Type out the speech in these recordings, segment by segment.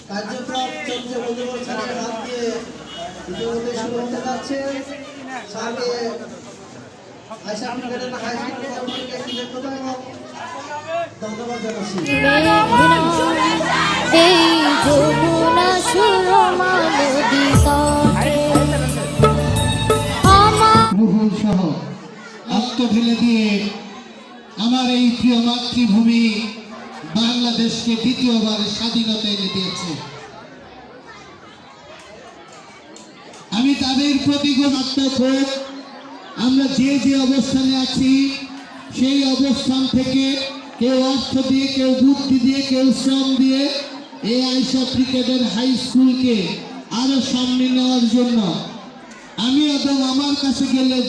কার্যক্রম চলছে বন্ধুবর স্যারের হাত দিয়ে ইতিমধ্যে শুরু হতে যাচ্ছে। স্যারকে আয়শা ক্রিকেটের হাই স্কুল কর্মীকে কৃতজ্ঞতা এবং ধন্যবাদ জানাচ্ছি। রুহুল সহ আত্ম ঢেলে দিয়ে আমার এই প্রিয় মাতৃভূমি বাংলাদেশকে দ্বিতীয়বার স্বাধীনতা এনে দিয়েছে। আমি তাদের প্রতি কৃতজ্ঞ। আমরা যে যে অবস্থানে আছি সেই অবস্থান থেকে কেউ অর্থ দিয়ে, কেউ বুদ্ধি দিয়ে, কেউ শ্রম দিয়ে এই আয়শা ক্রিকেটের হাই স্কুলকে আরো সামনে নেওয়ার জন্য আমি এবং আমার কাছে গেলে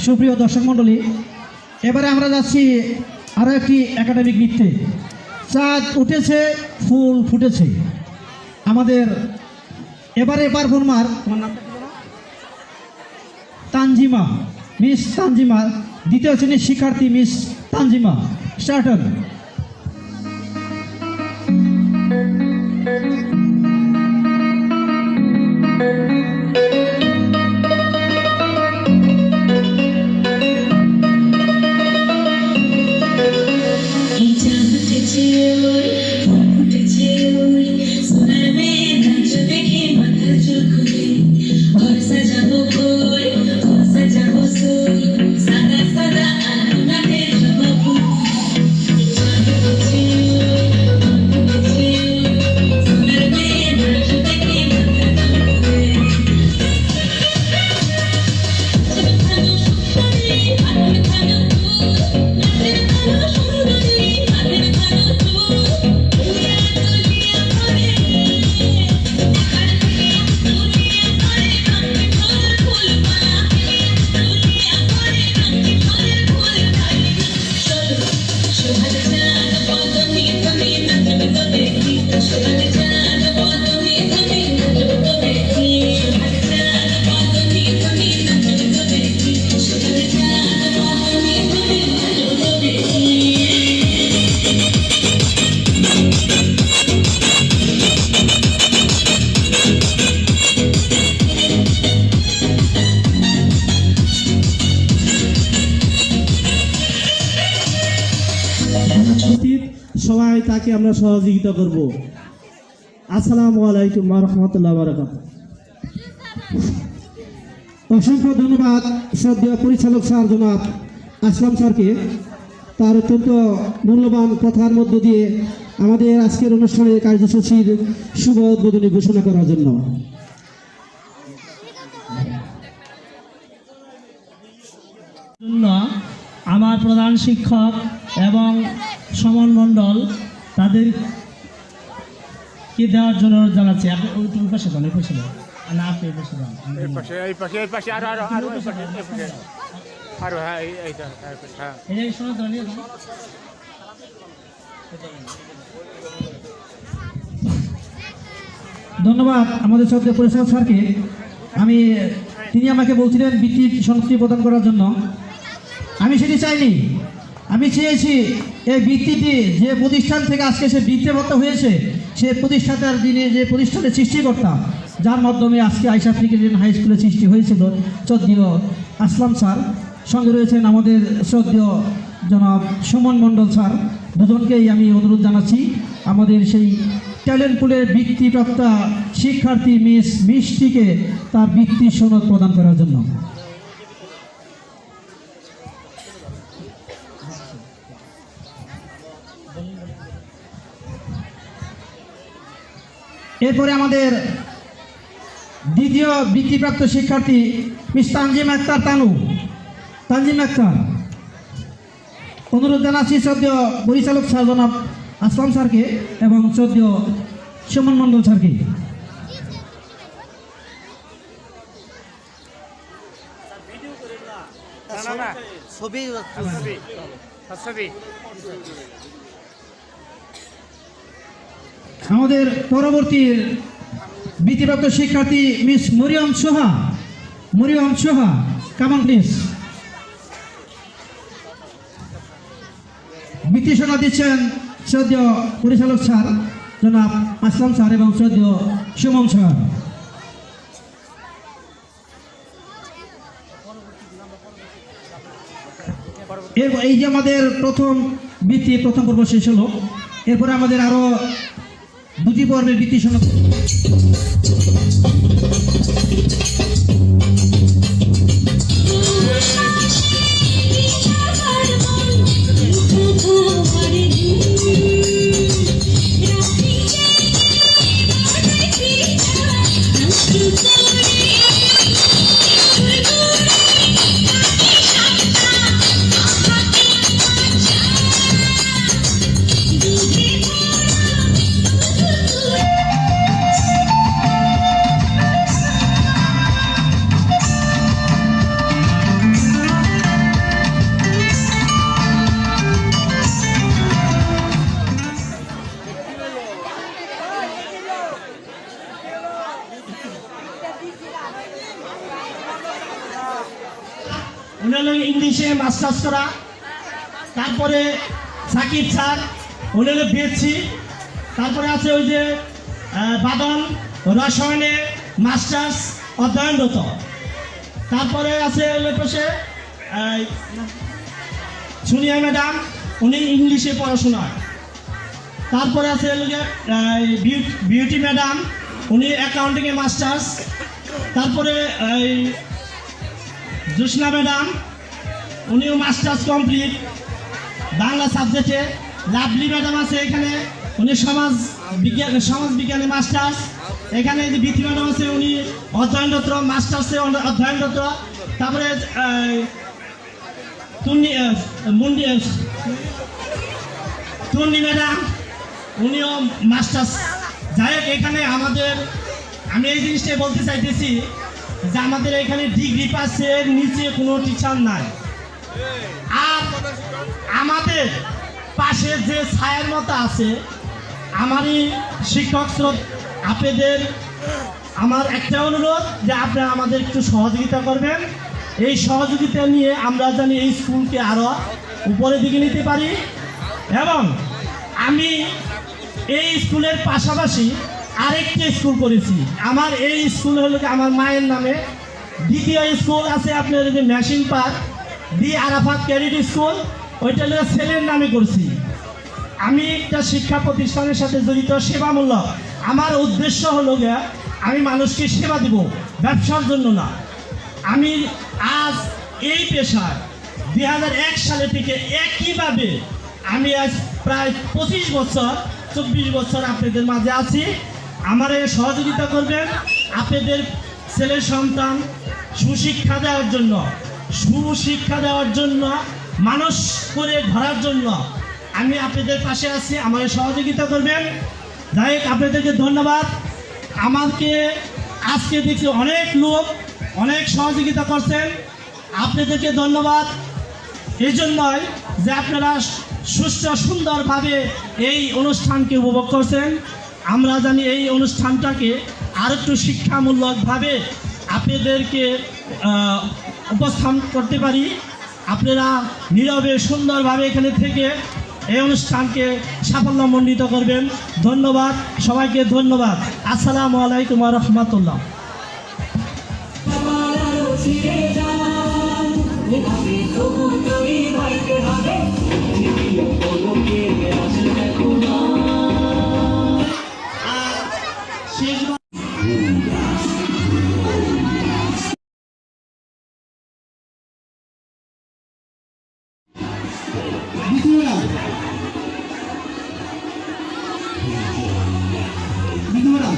সুপ্রিয় দর্শক মণ্ডলী, এবারে আমরা যাচ্ছি আরও একটি একাডেমিক নৃত্যে। চাঁদ উঠেছে, ফুল ফুটেছে। আমাদের এবারে পারফর্মার তানজিমা, মিস তানজিমা, দ্বিতীয় শ্রেণীর শিক্ষার্থী miss Tanjima. Starter. Sada sada, তাকে আমরা সহযোগিতা করব। আসসালামু আলাইকুম ওয়া রাহমাতুল্লাহি ওয়া বারাকাতুহু। অসংখ্য ধন্যবাদ শ্রদ্ধেয় পরিচালক স্যার জনাব আসলাম স্যারকে তার অত্যন্ত মূল্যবান কথার মধ্য দিয়ে আমাদের আজকের অনুষ্ঠানের কার্যসূচির শুভ উদ্বোধনী ঘোষণা করার জন্য। জন্য আমার প্রধান শিক্ষক এবং সমন মণ্ডল তাদের কি দেওয়ার জন্য জানাচ্ছি। আপনি ওই পাশে যান, ওই পাশে যান, না আপনি এই পাশে যান। এই শোনা তো নিয়ে যান। ধন্যবাদ আমাদের শ্রদ্ধেয় পরিচালক স্যারকে। তিনি আমাকে বলছিলেন বৃত্তি সনদটি প্রদান করার জন্য। আমি সেটি চাইনি, আমি চেয়েছি এই বৃত্তিটি যে প্রতিষ্ঠান থেকে আজকে সে বৃত্তিপ্রাপ্ত হয়েছে সে প্রতিষ্ঠাতার যিনি যে প্রতিষ্ঠানের সৃষ্টিকর্তা যার মাধ্যমে আজকে আয়েশা আফ্রিকান হাই স্কুলের সৃষ্টি হয়েছিল শ্রদ্ধেয় আসলাম স্যার, সঙ্গে রয়েছেন আমাদের শ্রদ্ধেয় জনাব সুমন মণ্ডল স্যার, দুজনকেই আমি অনুরোধ জানাচ্ছি আমাদের সেই ট্যালেন্ট পুলের বৃত্তিপ্রাপ্ত শিক্ষার্থী মিস মিষ্টিকে তার বৃত্তি সনদ প্রদান করার জন্য। এরপরে আমাদের দ্বিতীয় বৃত্তিপ্রাপ্ত শিক্ষার্থী মিস তানজিম আক্তার তানজিম আক্তার, অনুরোধ জানাচ্ছি শ্রদ্ধেয় পরিচালক স্যার জনাব আসলাম স্যারকে এবং শ্রদ্ধেয় সুমন মণ্ডল স্যারকে। আমাদের পরবর্তী বৃত্তিপ্রাপ্ত শিক্ষার্থী মিস মরিয়ম সোহা, কামান প্লিজ। বৃত্তি সনদ দিচ্ছেন শ্রদ্ধেয় পরিচালক স্যার জনাব আসলাম স্যার এবং শ্রদ্ধেয় সুমন স্যার। এই যে আমাদের প্রথম পর্ব শেষ হলো, এরপরে আমাদের আরো দুটি পর্বের বৃত্তি সনদ। উনি হলো ইংলিশে মাস্টার্স করা, তারপরে সাকিব স্যার উনি হলো বিএসসি, তারপরে আছে ওই যে বাদন রসায়নে মাস্টার্স অধ্যয়নরত, তারপরে আছে হলো পাশে সুনিয়া ম্যাডাম উনি ইংলিশে পড়াশোনা, তারপরে আছে হলো যে বিউটি ম্যাডাম উনি অ্যাকাউন্টিংয়ে মাস্টার্স, তারপরে জোসনা ম্যাডাম উনিও মাস্টার্স কমপ্লিট বাংলা সাবজেক্টে। লাভলি ম্যাডাম আছে এখানে, উনি সমাজ বিজ্ঞানে মাস্টার্স। এখানে যে বিথি ম্যাডাম আছে উনি অধ্যয়নরত, মাস্টার্সে অধ্যয়নরত। তারপরে তুন্নি ম্যাডাম উনিও মাস্টার্স। যাই হোক, এখানে আমি এই জিনিসটাই বলতে চাইতেছি যে আমাদের এখানে ডিগ্রি পাসের নিচে কোনো টিচার নাই। আর আমাদের পাশে যে ছায়ার মতো আছে আমারই শিক্ষক আপনাদের আমার একটা অনুরোধ যে আপনারা আমাদের একটু সহযোগিতা করবেন। এই সহযোগিতা নিয়ে আমরা জানি এই স্কুলকে আরও উপরের দিকে নিতে পারি। এবং আমি এই স্কুলের পাশাপাশি আরেকটা স্কুল করেছি। আমার এই স্কুল হলো আমার মায়ের নামে। দ্বিতীয় স্কুল আছে আপনার যে মেশিন পার্ক দি আরাফাত ক্যারিট স্কুল, ওইটা হলো ছেলের নামে করছি। আমি একটা শিক্ষা প্রতিষ্ঠানের সাথে জড়িত সেবামূলক। আমার উদ্দেশ্য হলো গিয়া আমি মানুষকে সেবা দিব, ব্যবসার জন্য না। আমি আজ এই পেশায় 2001 সালে থেকে একইভাবে আমি আজ প্রায় 25 বছর 24 বছর আপনাদের মাঝে আছি। আমারে সহযোগিতা করবেন আপনাদের ছেলে সন্তান সুশিক্ষা দেওয়ার জন্য, মানুষ করে ধরার জন্য আমি আপনাদের পাশে আছি। আমাকে সহযোগিতা করবেন। যাই হোক, আপনাদেরকে ধন্যবাদ। আমাকে আজকে দেখছি অনেক লোক অনেক সহযোগিতা করছেন, আপনাদেরকে ধন্যবাদ। এই জন্যই যে আপনারা সুষ্ঠু সুন্দরভাবে এই অনুষ্ঠানকে উপভোগ করছেন। আমরা জানি এই অনুষ্ঠানটাকে আর একটু শিক্ষামূলকভাবে আপনাদেরকে উপস্থাপন করতে পারি। আপনারা নীরবে সুন্দরভাবে এখানে থেকে এই অনুষ্ঠানকে সাফল্যমণ্ডিত করবেন। ধন্যবাদ সবাইকে, ধন্যবাদ। আসসালামু আলাইকুম ওয়া রাহমাতুল্লাহ। বিধুরা বিধুরা